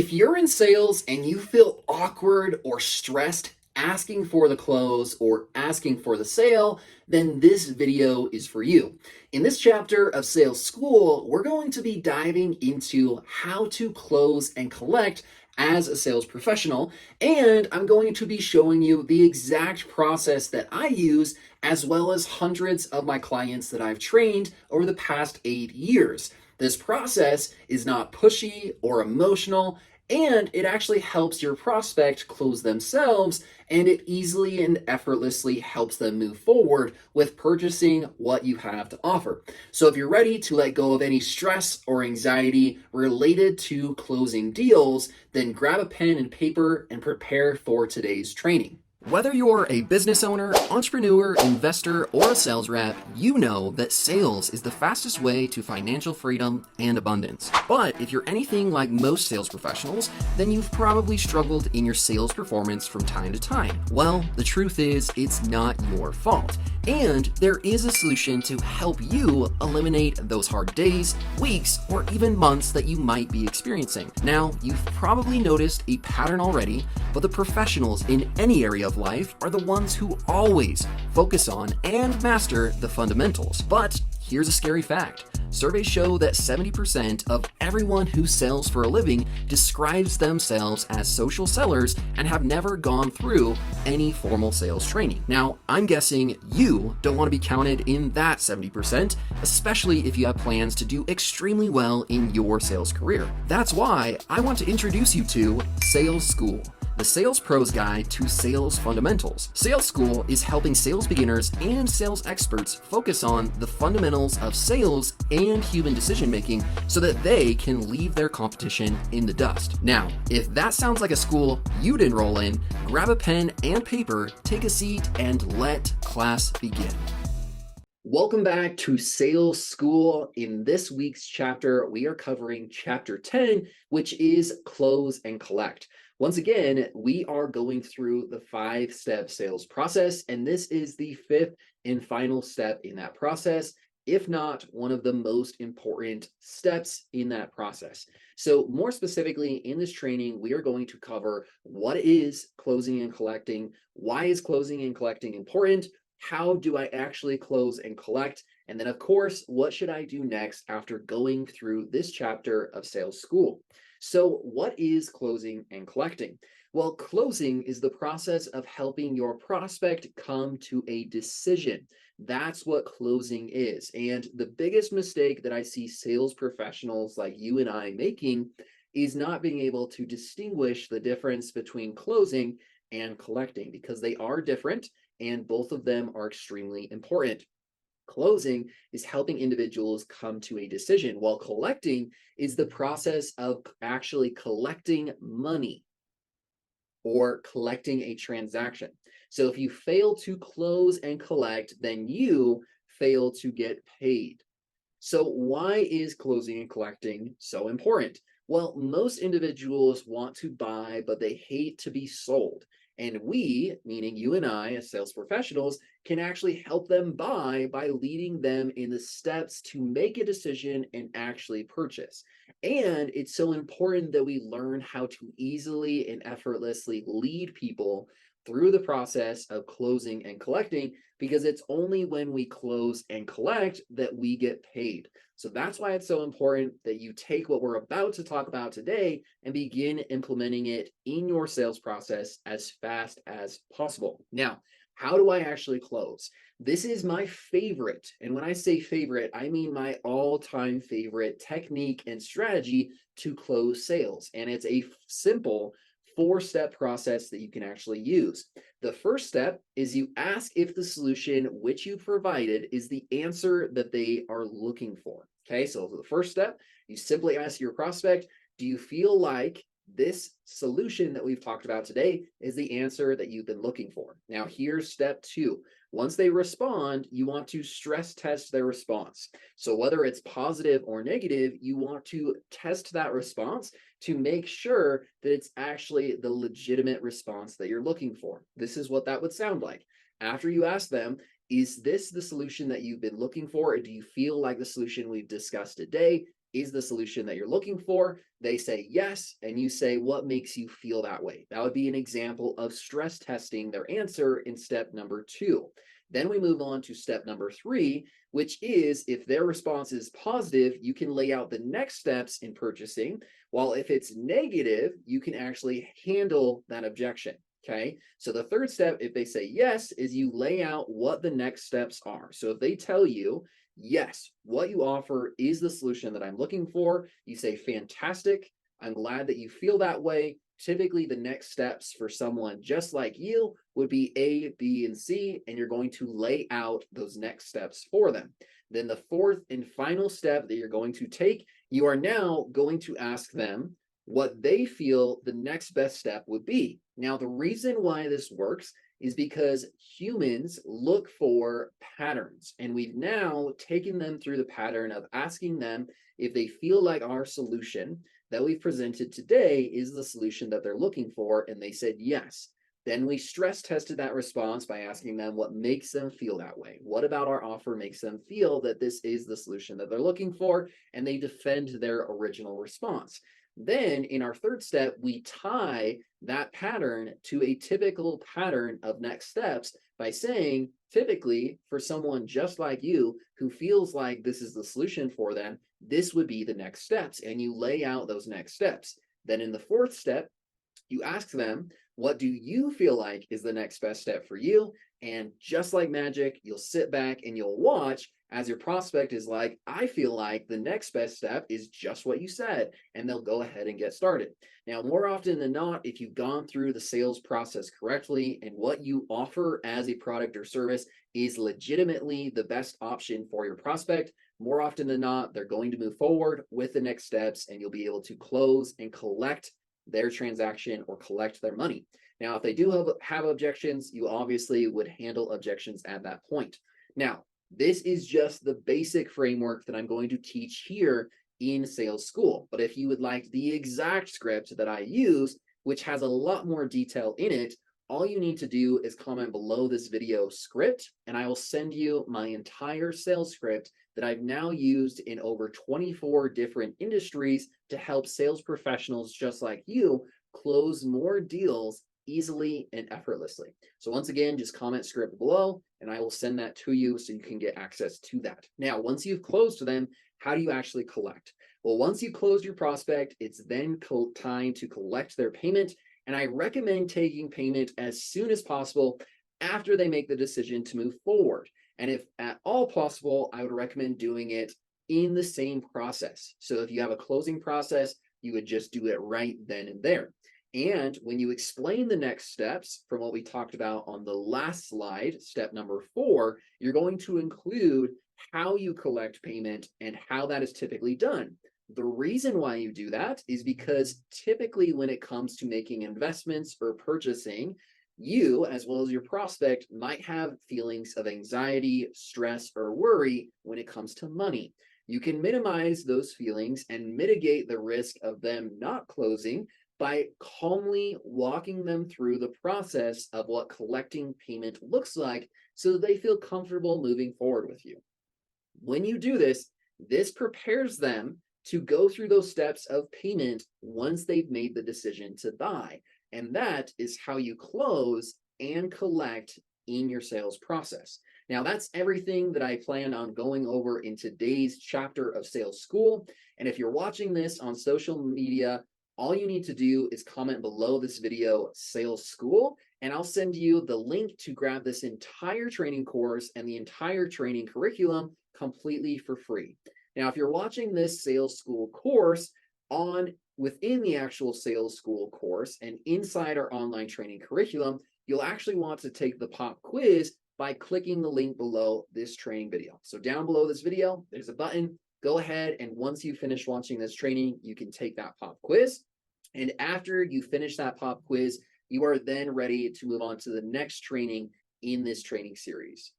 If you're in sales and you feel awkward or stressed asking for the close or asking for the sale, then this video is for you. In this chapter of Sales School, we're going to be diving into how to close and collect as a sales professional, and I'm going to be showing you the exact process that I use as well as hundreds of my clients that I've trained over the past 8 years. This process is not pushy or emotional, and it actually helps your prospect close themselves, and it easily and effortlessly helps them move forward with purchasing what you have to offer. So if you're ready to let go of any stress or anxiety related to closing deals, then grab a pen and paper and prepare for today's training. Whether you're a business owner, entrepreneur, investor, or a sales rep, you know that sales is the fastest way to financial freedom and abundance. But if you're anything like most sales professionals, then you've probably struggled in your sales performance from time to time. Well, the truth is, it's not your fault. And there is a solution to help you eliminate those hard days, weeks, or even months that you might be experiencing. Now, you've probably noticed a pattern already, but the professionals in any area of life are the ones who always focus on and master the fundamentals. But here's a scary fact. Surveys show that 70% of everyone who sells for a living describes themselves as social sellers and have never gone through any formal sales training. Now, I'm guessing you don't want to be counted in that 70%, especially if you have plans to do extremely well in your sales career. That's why I want to introduce you to Sales School, the Sales Pro's Guide to Sales Fundamentals. Sales School is helping sales beginners and sales experts focus on the fundamentals of sales and human decision making so that they can leave their competition in the dust. Now, if that sounds like a school you'd enroll in, grab a pen and paper, take a seat, and let class begin. Welcome back to Sales School. In this week's chapter, we are covering chapter 10, which is Close and Collect. Once again, we are going through the 5-step sales process, and this is the 5th and final step in that process, if not one of the most important steps in that process. So more specifically, in this training, we are going to cover what is closing and collecting, why is closing and collecting important, how do I actually close and collect, and then of course, what should I do next after going through this chapter of Sales School. So what is closing and collecting? Well, closing is the process of helping your prospect come to a decision. That's what closing is. And the biggest mistake that I see sales professionals like you and I making is not being able to distinguish the difference between closing and collecting, because they are different and both of them are extremely important. Closing is helping individuals come to a decision, while collecting is the process of actually collecting money or collecting a transaction. So if you fail to close and collect, then you fail to get paid. So why is closing and collecting so important? Well, most individuals want to buy, but they hate to be sold. And we, meaning you and I as sales professionals, can actually help them buy by leading them in the steps to make a decision and actually purchase. And it's so important that we learn how to easily and effortlessly lead people through the process of closing and collecting, because it's only when we close and collect that we get paid. So that's why it's so important that you take what we're about to talk about today and begin implementing it in your sales process as fast as possible. Now, how do I actually close? This is my favorite. And when I say favorite, I mean my all-time favorite technique and strategy to close sales. And it's a simple 4-step process that you can actually use. The first step is you ask if the solution which you provided is the answer that they are looking for. Okay, so the first step, you simply ask your prospect, do you feel like this solution that we've talked about today is the answer that you've been looking for? Now, here's step 2. Once they respond, you want to stress test their response. So whether it's positive or negative, you want to test that response to make sure that it's actually the legitimate response that you're looking for. This is what that would sound like. After you ask them, is this the solution that you've been looking for? Or do you feel like the solution we've discussed today is the solution that you're looking for. They say yes, and you say, what makes you feel that way? That would be an example of stress testing their answer in step number 2. Then we move on to step number 3, which is if their response is positive, you can lay out the next steps in purchasing, while if it's negative, you can actually handle that objection. Okay, so the third step, if they say yes, is you lay out what the next steps are. So if they tell you, yes, what you offer is the solution that I'm looking for, you say, fantastic, I'm glad that you feel that way. Typically, the next steps for someone just like you would be A, B, and C, and you're going to lay out those next steps for them. Then the fourth and final step that you're going to take, you are now going to ask them what they feel the next best step would be. Now, the reason why this works is because humans look for patterns, and we've now taken them through the pattern of asking them if they feel like our solution that we've presented today is the solution that they're looking for, and they said yes. Then we stress tested that response by asking them what makes them feel that way. What about our offer makes them feel that this is the solution that they're looking for? And they defend their original response. Then in our third step, we tie that pattern to a typical pattern of next steps by saying, typically, for someone just like you who feels like this is the solution for them, this would be the next steps. And you lay out those next steps. Then in the fourth step, you ask them, what do you feel like is the next best step for you? And just like magic, you'll sit back and you'll watch as your prospect is like, I feel like the next best step is just what you said, and they'll go ahead and get started. Now, more often than not, if you've gone through the sales process correctly and what you offer as a product or service is legitimately the best option for your prospect, more often than not, they're going to move forward with the next steps and you'll be able to close and collect their transaction or collect their money. Now, if they do have objections, you obviously would handle objections at that point. Now, this is just the basic framework that I'm going to teach here in sales school. But if you would like the exact script that I use, which has a lot more detail in it, all you need to do is comment below this video script, and I will send you my entire sales script that I've now used in over 24 different industries to help sales professionals just like you close more deals easily and effortlessly. So once again, just comment script below and I will send that to you so you can get access to that. Now, once you've closed them, how do you actually collect? Well, once you close your prospect, it's then time to collect their payment. And I recommend taking payment as soon as possible after they make the decision to move forward. And if at all possible, I would recommend doing it in the same process. So if you have a closing process, you would just do it right then and there. And when you explain the next steps from what we talked about on the last slide, step number 4, you're going to include how you collect payment and how that is typically done. The reason why you do that is because typically when it comes to making investments or purchasing, you, as well as your prospect, might have feelings of anxiety, stress, or worry when it comes to money. You can minimize those feelings and mitigate the risk of them not closing by calmly walking them through the process of what collecting payment looks like so that they feel comfortable moving forward with you. When you do this, this prepares them to go through those steps of payment once they've made the decision to buy. And that is how you close and collect in your sales process. Now, that's everything that I plan on going over in today's chapter of Sales School. And if you're watching this on social media, all you need to do is comment below this video, Sales School, and I'll send you the link to grab this entire training course and the entire training curriculum completely for free. Now, if you're watching this Sales School course within the actual Sales School course and inside our online training curriculum, you'll actually want to take the pop quiz by clicking the link below this training video. So down below this video, there's a button. Go ahead, and once you finish watching this training, you can take that pop quiz. And after you finish that pop quiz, you are then ready to move on to the next training in this training series.